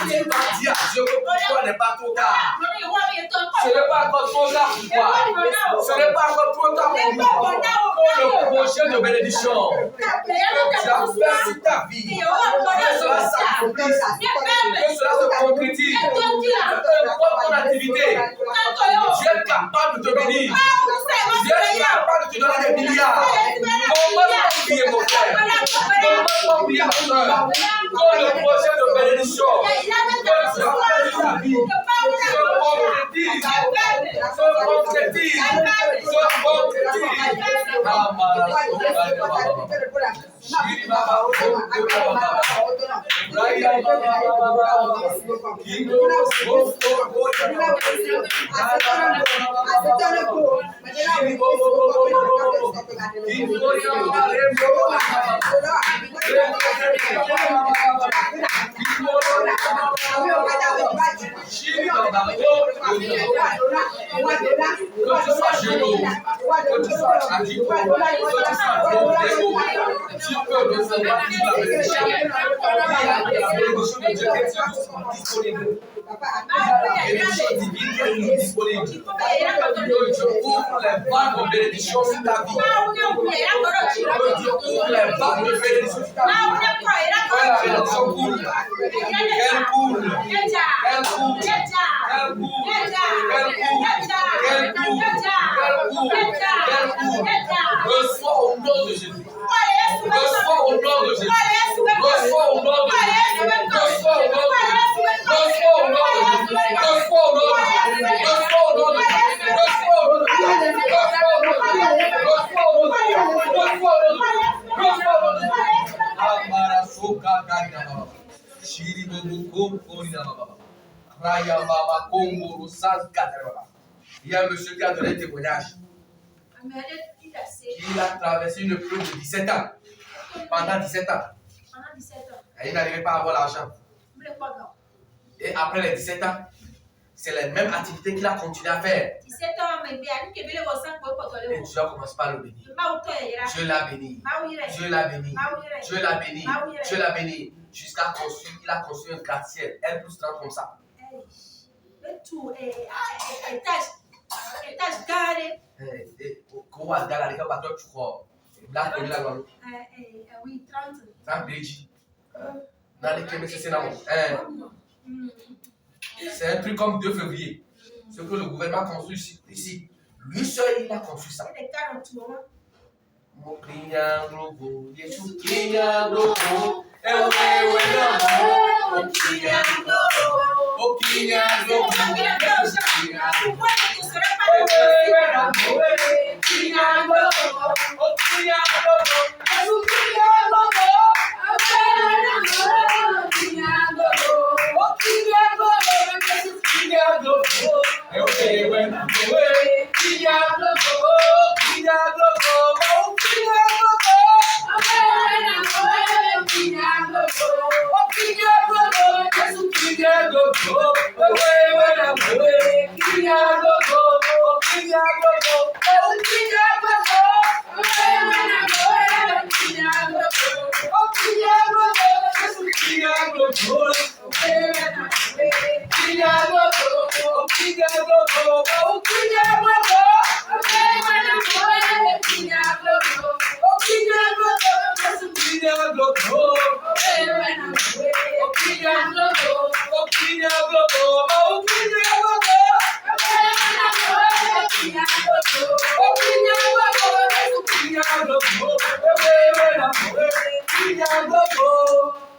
Tu vas dire à Dieu que toi n'est pas trop tard. Ce n'est pas encore trop tard pour toi. Ce n'est pas encore trop tard pour nous. Pour le projet de bénédiction que tu as fait sur ta vie, que cela s'accomplisse, que cela se concrétise. Peu importe ton activité, Dieu est capable de te bénir. Dieu est capable de te donner des milliards. Comment prier mon frère? Comment prier ma soeur? Pour le projet de bénédiction que tu as fait sur ta vie se concrétise. Se concrétise. Se concrétise. Que tu sois genou, Que tu sois tragique, que tu sois tu peux recevoir toute la bénédiction. Il y a la bénédiction de Dieu qui est disponible. La bénédiction divine qui est disponible. Je ouvre les vagues de bénédiction sur ta vie. Je ouvre les vagues de bénédiction sur ta vie. Que la bénédiction coule. Qu'elle coule. Qu'elle coule. Qu'elle coule. Qu'elle coule. Qu'elle coule. Reçois au nom de Jésus. Reçois au nom de Jésus. Reçois au nom de Jésus. Reçois au nom de Jésus. Reçois au nom de Jésus. Reçois au nom de Jésus. Reçois au nom de Jésus. Reçois au nom de Jésus. Reçois au nom de Jésus. Reçois au nom de Jésus. Reçois au nom de Jésus. Reçois au nom de Jésus. Amara soka gaina baba. Shiri bobo komori na baba. Raya baba komoro sankata baba. Il y a un monsieur qui a donné un témoignage. Il a traversé une preuve de 17 ans. Pendant 17 ans. Et il n'arrivait pas à avoir l'argent. Et après les 17 ans, c'est les mêmes activités qu'il a continué à faire. Et Dieu a commencé par le bénir. Dieu l'a béni. Dieu l'a béni. Dieu l'a béni. Dieu l'a béni. Jusqu'à construire, il a construit un gratte-ciel. Elle plus 30 comme ça. C'est un truc comme 2 février. Ce que le gouvernement construit ici. Lui seul, il a construit ça.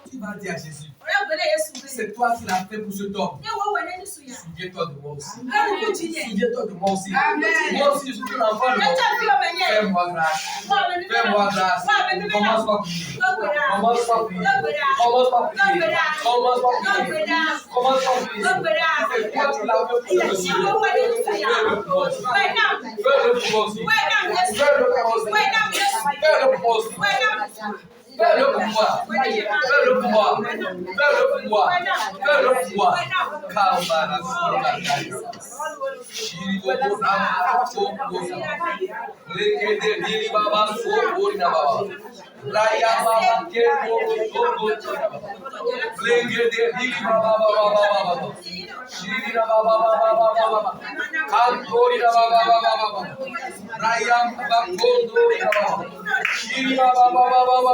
Tu vas dire à Jésus, c'est toi qui l'as fait pour ce homme. Souviens-toi de moi aussi. Souviens-toi de moi aussi. Moi aussi, je suis un enfant de moi. Fais-moi grâce. Fais-moi grâce. Commence par prier. Commence par prier. Commence par prier. Commence par prier. Commence par prier. C'est toi qui l'as fait pour ce homme. Fais-le pour moi aussi. Fais-le pour moi aussi. Fais-le pour moi aussi. Fais-le pour moi aussi. Fais-le pour moi. Fais-le pour moi. Fais-le pour moi. Fais-le pour moi. Kalmana soka. Shiribo na soko. Lekede dili baba soko na baba. Raya baba kemo soko na baba. Lekede dili baba baba. Shiri baba baba. Kantori baba baba. Raya baba kondo na baba. Shiri baba baba.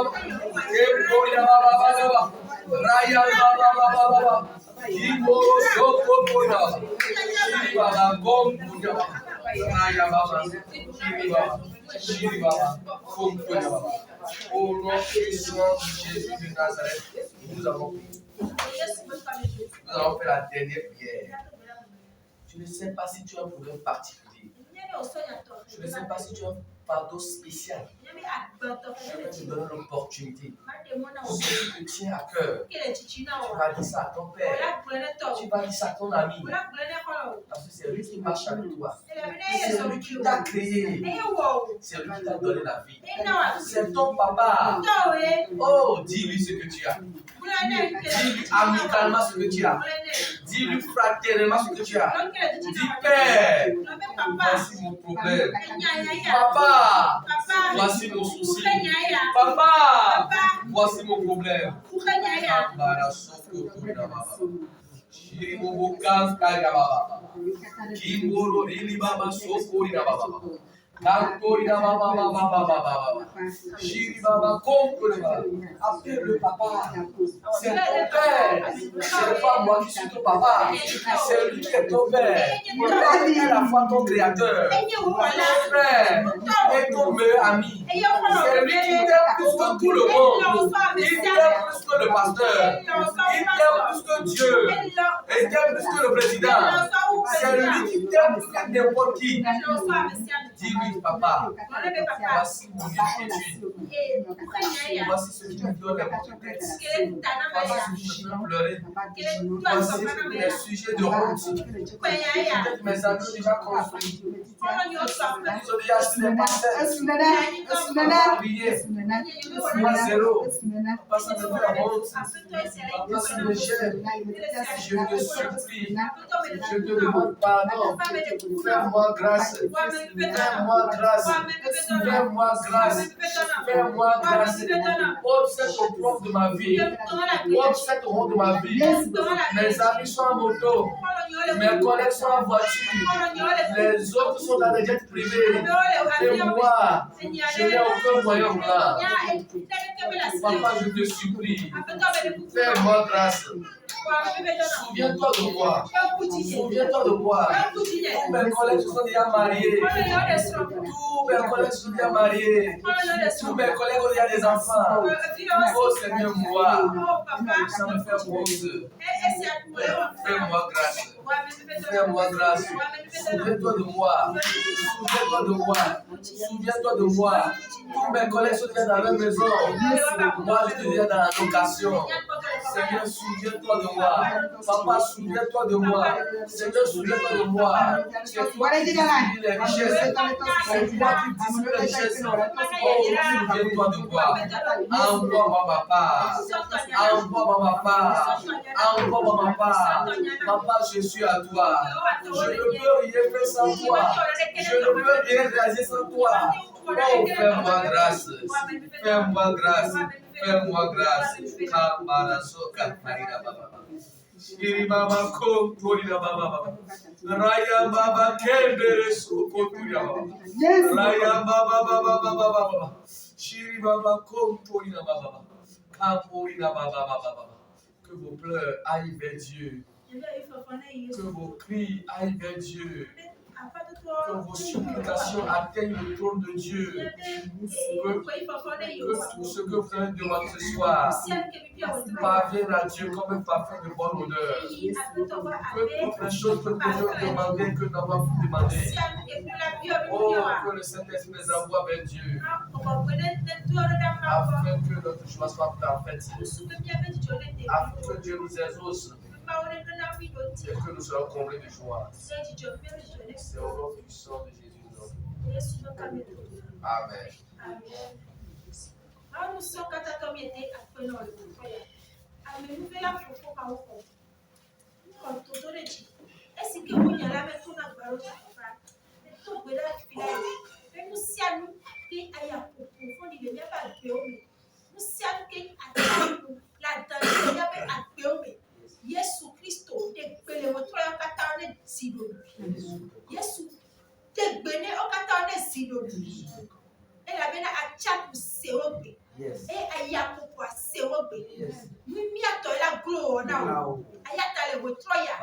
Kemo baba baba. Raya baba baba. Imo soko na baba. Shiri baba kondo na baba. Raya baba. Shiri baba. Kondo na baba. Au nom puissant de Jésus de Nazareth, nous avons prié. Nous allons faire la dernière prière. Je ne sais pas si tu as un problème particulier. Je ne sais pas si tu as fardeau spécial. Je vais te donner l'opportunité. Ce qui te tient à cœur, tu vas dire ça à ton père, tu vas dire ça à ton ami, parce que c'est lui qui marche avec toi. C'est lui qui t'a créé, c'est lui qui t'a donné la vie. C'est ton papa. Oh, dis-lui ce que tu as. Dis-lui amicalement ce que tu as. Dis-lui fraternement ce que tu as. Dis, Père, voici mon problème. Papa, voici mon souci. Papa, voici mon problème. Appelle le papa. C'est ton père. C'est pas moi qui suis ton papa. C'est lui qui est ton père. Il est à la fois ton créateur, ton frère et ton meilleur ami. C'est lui qui t'aime plus que tout le monde. Il t'aime plus que le pasteur. Il t'aime plus que Dieu. Il t'aime plus que le président. C'est lui qui t'aime plus que n'importe qui. Dis-lui, papa, voici mon inquiétude. Voici ce qui me donne la tristesse. Voici ce qui me fait pleurer. Voici mes sujets de honte. Peut-être mes amis ont déjà construit. Ils ont déjà acheté des parcelles. Ils ont oublié. 0. Papa, ça me fait la honte. Papa, ça me gêne. Je te supplie. Je te demande pardon. Fais-moi grâce. Fais-moi grâce. Fais-moi grâce. Fais-moi grâce. Ôte cette opprobre de ma vie. Ôte cette honte de ma vie. Mes amis sont en moto. Mes collègues sont en voiture. Les autres sont dans des jets privés. Et moi, je n'ai aucun moyen là. Papa, je te supplie. Fais-moi grâce. Souviens-toi de moi. Souviens-toi de moi. Tous mes collègues sont déjà mariés. Tous mes collègues sont déjà mariés. Tous mes collègues ont déjà des enfants. Oh Seigneur, moi, ça me fait honte. Fais-moi grâce. Fais-moi grâce. Souviens-toi de moi. Souviens-toi de moi. Souviens-toi de moi. Tous mes collègues sont déjà dans leur maison. Moi, je suis déjà dans la location. Seigneur, souviens-toi de moi. Papa, souviens-toi de moi. Seigneur, souviens-toi de moi. C'est toi qui distribues les richesses. C'est toi qui distribues les richesses. Oh, souviens-toi de moi. Envoie-moi ma part. Envoie-moi ma part. Envoie-moi ma part. Papa, je suis à toi. Je ne peux rien faire sans toi. Je ne peux rien réaliser sans toi. Oh, fais-moi grâce. Fais-moi grâce. Fais-moi grâce. Kamarasoka Marina Baba. Shiri Mama Kontorina Baba. Raya Baba Kembere Sokoturia Baba. Raya Baba Baba Baba. Shiri Baba Kontorina Baba. Kamporina Baba Baba. Que vos pleurs aillent vers Dieu. Que vos cris aillent vers Dieu. Que vos supplications atteignent le trône de Dieu. Que tout ce que vous avez demandé ce soir parvienne à Dieu comme un parfum de bonne odeur. Que toutes les choses que nous devons demander, que nous n'avons pas demandé. Oh, que le Saint-Esprit les envoie vers Dieu. Afin que notre joie soit parfaite. Afin que Dieu nous exauce. Et que nous soyons comblés de joie. C'est au nom puissant de Jésus. Amen. Yesu Kristo degbele motoya katane sido. Yesu degbene o katane sido. Ela bena achapu seobe. E ayapo kwa seobe. Mimi atola glow na. Ayata le motoya.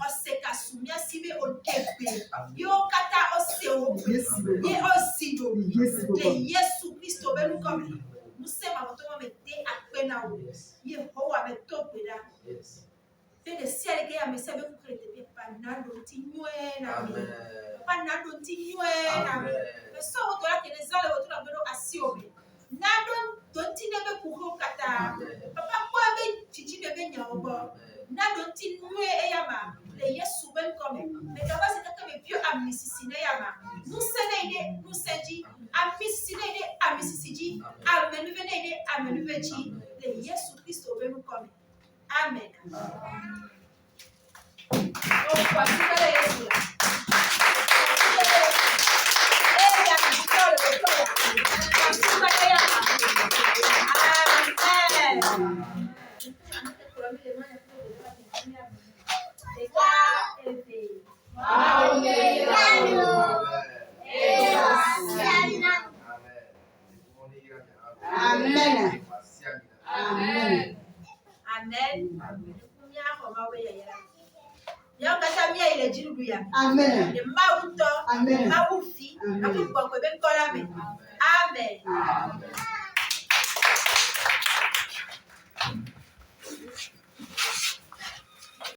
Oseka sumia sibe o degbe. Yo kata o seobe. Ye o sido. De Yesu Kristo benu comme. Musema motoya mete akpena o. Yehowa metopela. Le ciel qui a mis sa vie pour que tu pas nando tinoué na. Pas nando tinoué na. Mais ça on doit que les amisisiji. Amen. Nous venez, amen. Nous venons. Le Jésus Christ au nous comme. Amen. Amen. Amen. Amen. Amen. Amen.